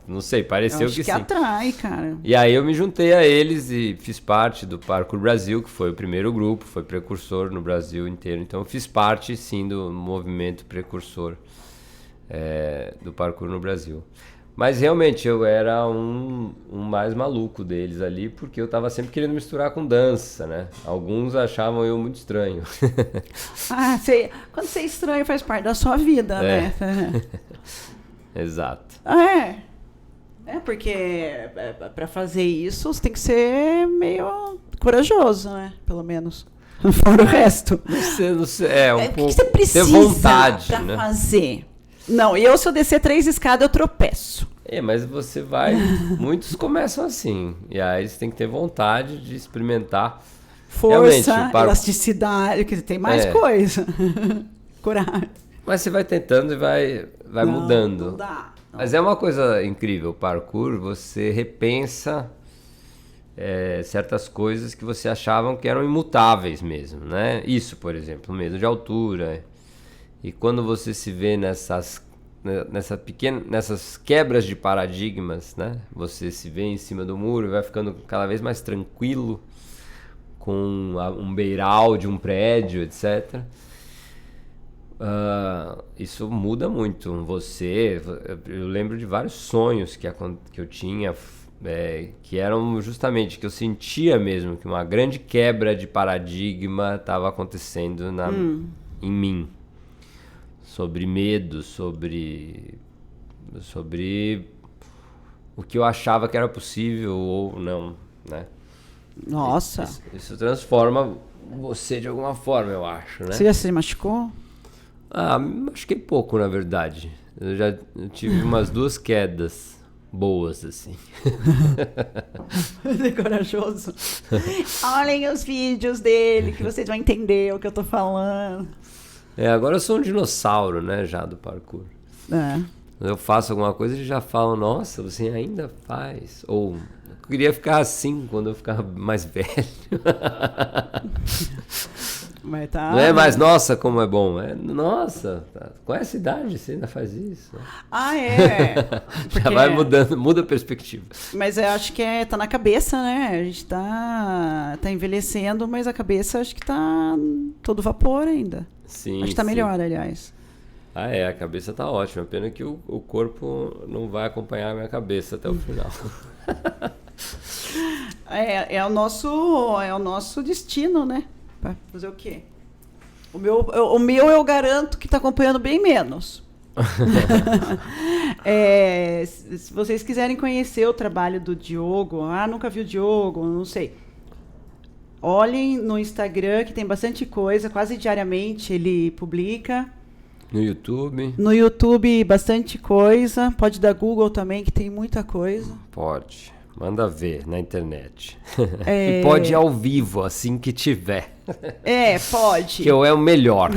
Não sei, pareceu que sim. Atrai, cara. E aí eu me juntei a eles e fiz parte do Parkour Brasil, que foi o primeiro grupo, foi precursor no Brasil inteiro. Então eu fiz parte, sim, do movimento precursor do Parkour no Brasil. Mas realmente eu era um mais maluco deles ali, porque eu tava sempre querendo misturar com dança, né? Alguns achavam eu muito estranho. Quando você é estranho faz parte da sua vida, né? Exato. Porque para fazer isso você tem que ser meio corajoso, né? Pelo menos. Fora o resto. Não sei, um pouco. O que você precisa ter vontade, pra né? fazer? Não, se eu descer 3 escadas, eu tropeço. Mas você vai... Muitos começam assim. E aí você tem que ter vontade de experimentar. Força, Realmente, elasticidade, quer dizer, tem mais coisa. Coragem. Mas você vai tentando e vai mudando. Não dá. Não. Mas é uma coisa incrível, o parkour, você repensa certas coisas que você achavam que eram imutáveis mesmo, né? Isso, por exemplo, medo de altura. E quando você se vê nessas quebras de paradigmas, né? Você se vê em cima do muro e vai ficando cada vez mais tranquilo com um beiral de um prédio, etc. Isso muda muito você. Eu lembro de vários sonhos que eu tinha, que eram justamente que eu sentia mesmo que uma grande quebra de paradigma estava acontecendo em mim, sobre medo, sobre o que eu achava que era possível ou não, né? Nossa. Isso transforma você de alguma forma, eu acho, né? Você já se machucou? Me machuquei pouco, na verdade. Eu tive umas 2 quedas boas, assim. Você é corajoso. Olhem os vídeos dele, que vocês vão entender o que eu tô falando. Agora eu sou um dinossauro, né, já do parkour. Quando eu faço alguma coisa, eles já falam, nossa, você ainda faz. Ou, eu queria ficar assim quando eu ficar mais velho. Mas tá... Não é mais, nossa, como é bom. Nossa, com essa idade você ainda faz isso. Já vai mudando, muda a perspectiva. Mas eu acho que tá na cabeça, né? A gente tá envelhecendo, mas a cabeça acho que tá todo vapor ainda. Sim, acho que tá melhor, aliás. A cabeça tá ótima. Pena que o corpo não vai acompanhar a minha cabeça até o final. É o nosso destino, né? Pra fazer o quê? O meu eu garanto que tá acompanhando bem menos. Se vocês quiserem conhecer o trabalho do Diogo, nunca vi o Diogo, não sei. Olhem no Instagram, que tem bastante coisa, quase diariamente ele publica. No YouTube? No YouTube, bastante coisa. Pode dar Google também, que tem muita coisa. Pode. Manda ver na internet. E pode ir ao vivo, assim que tiver. Pode. Que eu é o melhor.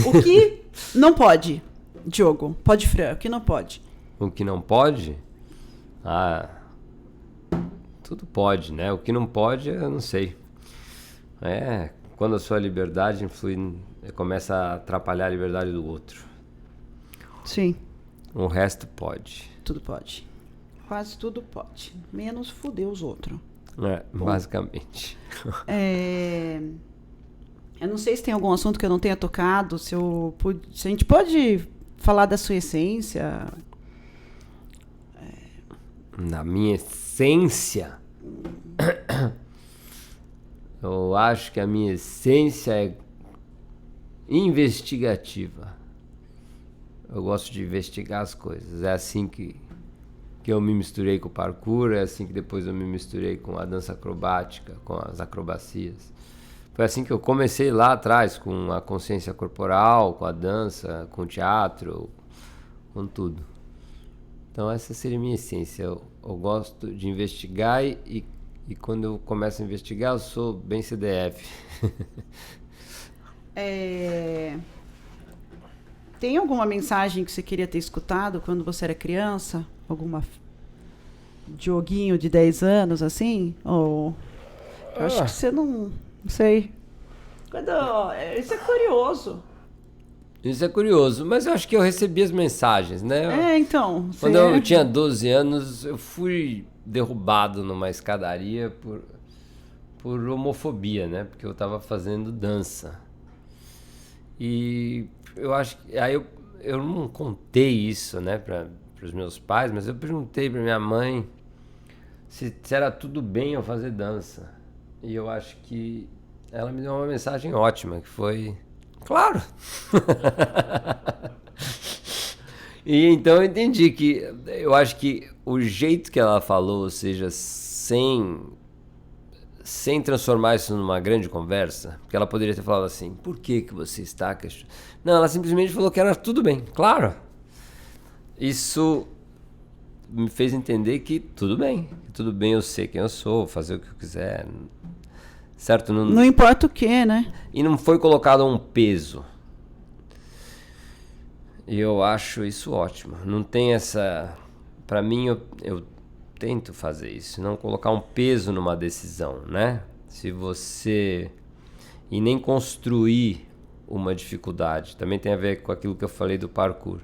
O que não pode, Diogo? Pode, Fran, o que não pode? O que não pode? Tudo pode, né? O que não pode, eu não sei. Quando a sua liberdade começa a atrapalhar a liberdade do outro. Sim. O resto pode. Tudo pode. Quase tudo pode. Menos foder os outros. Basicamente. Eu não sei se tem algum assunto que eu não tenha tocado. Se a gente pode falar da sua essência. Na minha essência... Eu acho que a minha essência é investigativa. Eu gosto de investigar as coisas. É assim que eu me misturei com o parkour, é assim que depois eu me misturei com a dança acrobática, com as acrobacias. Foi assim que eu comecei lá atrás, com a consciência corporal, com a dança, com o teatro, com tudo. Então essa seria a minha essência. Eu gosto de investigar e quando eu começo a investigar, eu sou bem CDF. Tem alguma mensagem que você queria ter escutado quando você era criança? Alguma Dioguinho de 10 anos, assim? Ou... Eu acho que você não sei. Isso é curioso. Isso é curioso, mas eu acho que eu recebi as mensagens, né? Então. Quando eu tinha 12 anos, eu fui derrubado numa escadaria por homofobia, né? Porque eu tava fazendo dança. E eu acho que... Aí eu não contei isso, né, para os meus pais, mas eu perguntei para minha mãe se era tudo bem eu fazer dança. E eu acho que ela me deu uma mensagem ótima, que foi... Claro! E então eu entendi que... Eu acho que o jeito que ela falou, ou seja, sem transformar isso numa grande conversa, porque ela poderia ter falado assim, por que você está questionando? Não, ela simplesmente falou que era tudo bem, claro. Isso me fez entender que tudo bem eu sei quem eu sou, fazer o que eu quiser. certo? Não importa o que, né? E não foi colocado um peso. E eu acho isso ótimo. Não tem essa... Para mim, eu tento fazer isso. Não colocar um peso numa decisão, né? Se você... E nem construir uma dificuldade. Também tem a ver com aquilo que eu falei do parkour.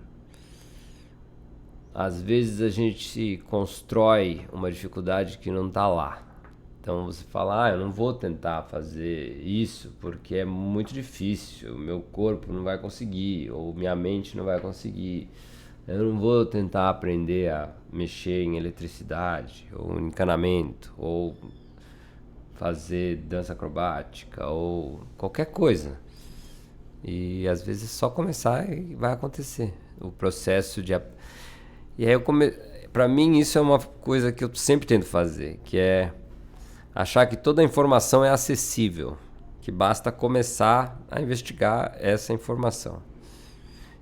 Às vezes a gente constrói uma dificuldade que não está lá. Então você fala, eu não vou tentar fazer isso porque é muito difícil, meu corpo não vai conseguir, ou minha mente não vai conseguir. Eu não vou tentar aprender a mexer em eletricidade, ou encanamento, ou fazer dança acrobática, ou qualquer coisa. E às vezes é só começar e vai acontecer. O processo de... E aí pra mim isso é uma coisa que eu sempre tento fazer, que é achar que toda a informação é acessível, que basta começar a investigar essa informação.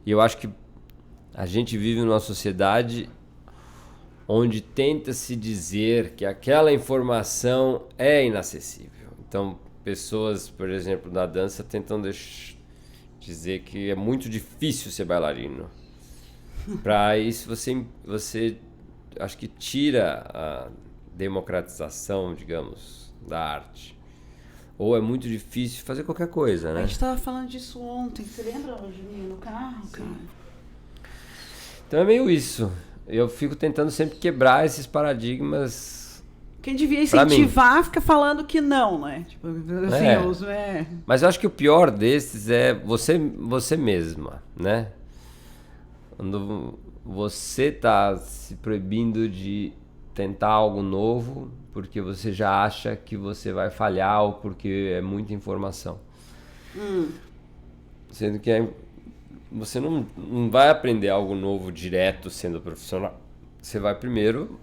E eu acho que a gente vive numa sociedade onde tenta-se dizer que aquela informação é inacessível. Então, pessoas, por exemplo, da dança tentam dizer que é muito difícil ser bailarino. Para isso você acho que tira a democratização, digamos, da arte. Ou é muito difícil fazer qualquer coisa, né? A gente estava falando disso ontem. Você lembra, Juninho, no carro, cara? Então é meio isso. Eu fico tentando sempre quebrar esses paradigmas. Quem devia incentivar fica falando que não, né? Tipo, assim, Mas eu acho que o pior desses é você mesma, né? Quando você tá se proibindo de tentar algo novo porque você já acha que você vai falhar ou porque é muita informação. Sendo que você não vai aprender algo novo direto sendo profissional. Você vai primeiro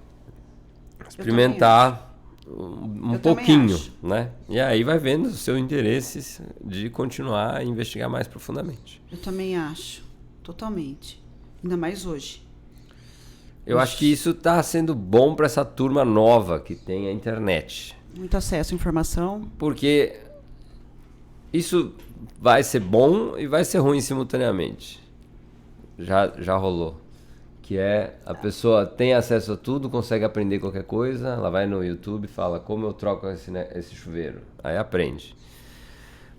experimentar um pouquinho, né? E aí vai vendo o seu interesse de continuar a investigar mais profundamente. Eu também acho. Totalmente. Ainda mais hoje. Eu acho que isso está sendo bom para essa turma nova que tem a internet. Muito acesso à informação. Porque isso vai ser bom e vai ser ruim simultaneamente. Já rolou. Que é, a pessoa tem acesso a tudo, consegue aprender qualquer coisa, ela vai no YouTube e fala como eu troco esse chuveiro. Aí aprende.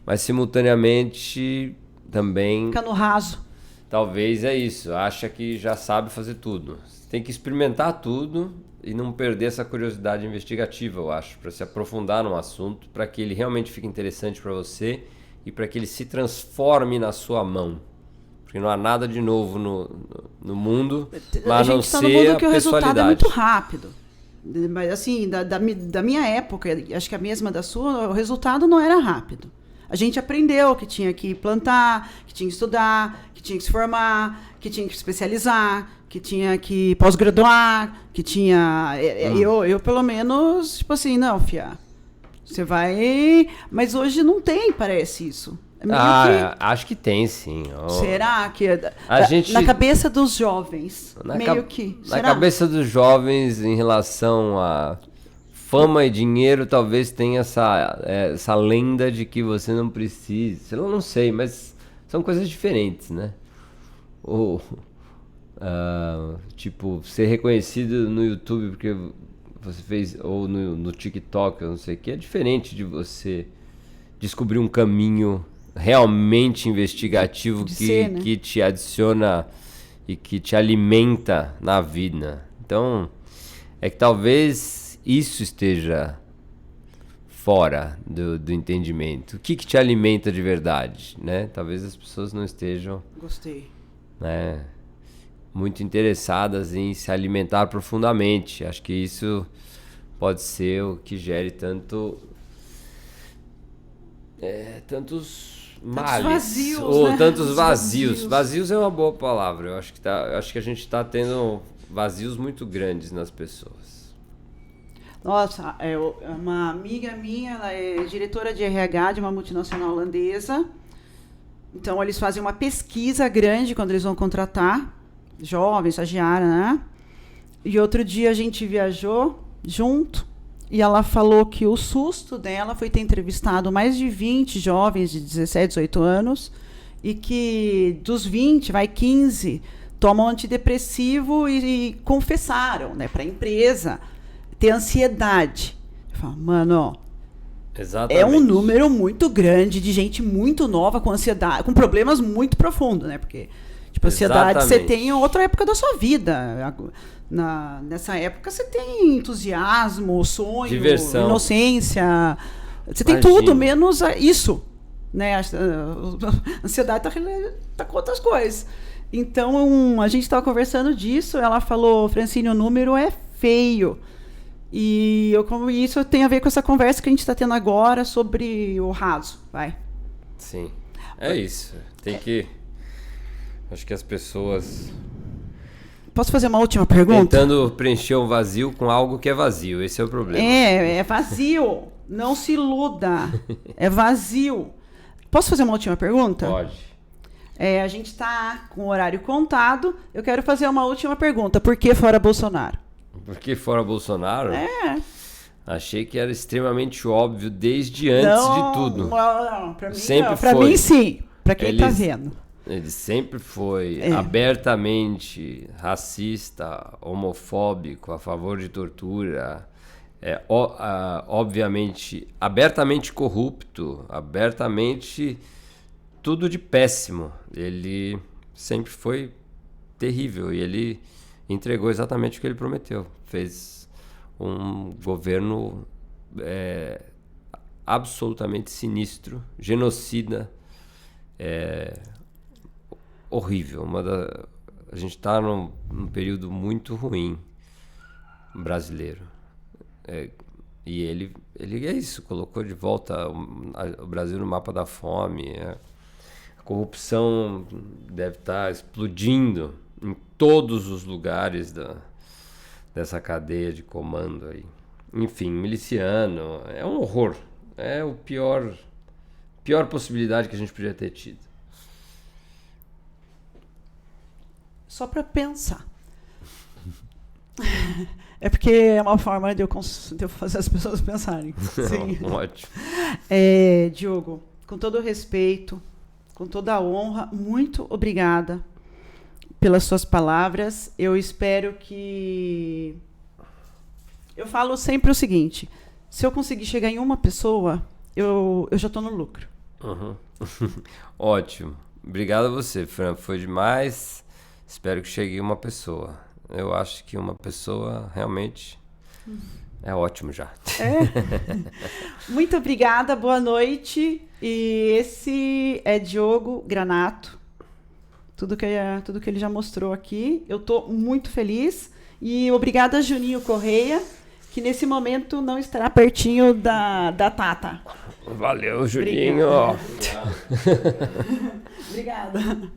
Mas simultaneamente também... Fica no raso. Talvez é isso, acha que já sabe fazer tudo. Você tem que experimentar tudo e não perder essa curiosidade investigativa, eu acho, para se aprofundar num assunto, para que ele realmente fique interessante para você e para que ele se transforme na sua mão. Porque não há nada de novo no mundo, mas a não ser a pessoalidade. A gente está no mundo que o resultado é muito rápido. Mas assim, da minha época, acho que a mesma da sua, o resultado não era rápido. A gente aprendeu que tinha que plantar, que tinha que estudar, que tinha que se formar, que tinha que se especializar, que tinha que pós-graduar, que tinha... Eu, pelo menos, tipo assim, não, fia, você vai... Mas hoje não tem, parece isso. Acho que tem, sim. Será que... gente, na cabeça dos jovens, Na cabeça dos jovens, em relação a... Fama e dinheiro, talvez tenha essa lenda de que você não precisa. Eu não sei, mas são coisas diferentes, né? Ou, tipo, ser reconhecido no YouTube porque você fez, ou no TikTok, eu não sei o que, é diferente de você descobrir um caminho realmente investigativo que te adiciona e que te alimenta na vida. Então, é que talvez... isso esteja fora do entendimento. O que te alimenta de verdade, né? Talvez as pessoas não estejam... Gostei. Né, muito interessadas em se alimentar profundamente. Acho que isso pode ser o que gere tantos males. Vazios, ou né? tantos vazios. Vazios é uma boa palavra. Eu acho que a gente está tendo vazios muito grandes nas pessoas. Nossa, uma amiga minha, ela é diretora de RH de uma multinacional holandesa. Então, eles fazem uma pesquisa grande quando eles vão contratar jovens, estagiários, né? E outro dia a gente viajou junto e ela falou que o susto dela foi ter entrevistado mais de 20 jovens de 17, 18 anos, e que dos 20, 15 tomam antidepressivo e confessaram, né, para a empresa ter ansiedade. Eu falo, mano, Exatamente. é um número muito grande de gente muito nova com ansiedade, com problemas muito profundos, né? Porque, tipo, ansiedade você Exatamente. tem em outra época da sua vida. Nessa época você tem entusiasmo, sonho, Diversão. inocência. Você tem Imagina. tudo menos isso, né? A ansiedade tá com outras coisas. Então, a gente estava conversando disso, ela falou, Francine, o número é feio. E isso tem a ver com essa conversa que a gente está tendo agora sobre o raso, vai. Sim, é isso. Tem que... Acho que as pessoas... Posso fazer uma última pergunta? Tentando preencher um vazio com algo que é vazio. Esse é o problema. É vazio. Não se iluda. É vazio. Posso fazer uma última pergunta? Pode. A gente está com o horário contado. Eu quero fazer uma última pergunta. Por que fora Bolsonaro? Porque fora Bolsonaro, É. achei que era extremamente óbvio desde antes de tudo. Não, pra mim Sempre não. Pra foi. mim, sim. Pra quem tá Eles- vendo. Ele sempre foi É. abertamente racista, homofóbico, a favor de tortura, obviamente abertamente corrupto, abertamente tudo de péssimo. Ele sempre foi terrível e ele entregou exatamente o que ele prometeu. Fez um governo absolutamente sinistro, genocida, horrível. A gente está num período muito ruim brasileiro. E ele é isso, colocou de volta o Brasil no mapa da fome. A corrupção deve estar explodindo em todos os lugares dessa cadeia de comando aí. Enfim, miliciano, é um horror. É o pior possibilidade que a gente podia ter tido. Só para pensar. É porque é uma forma de eu fazer as pessoas pensarem. Sim. Ótimo. Diogo, com todo o respeito, com toda a honra, muito obrigada pelas suas palavras. Eu espero que... Eu falo sempre o seguinte, se eu conseguir chegar em uma pessoa, eu já estou no lucro. Uhum. Ótimo. Obrigado a você, Fran. Foi demais. Espero que chegue uma pessoa. Eu acho que uma pessoa realmente é ótimo já. Muito obrigada, boa noite. E esse é Diogo Granato. Tudo que ele já mostrou aqui. Eu estou muito feliz. E obrigada, Juninho Correia, que nesse momento não estará pertinho da Tata. Valeu, Juninho. Obrigada.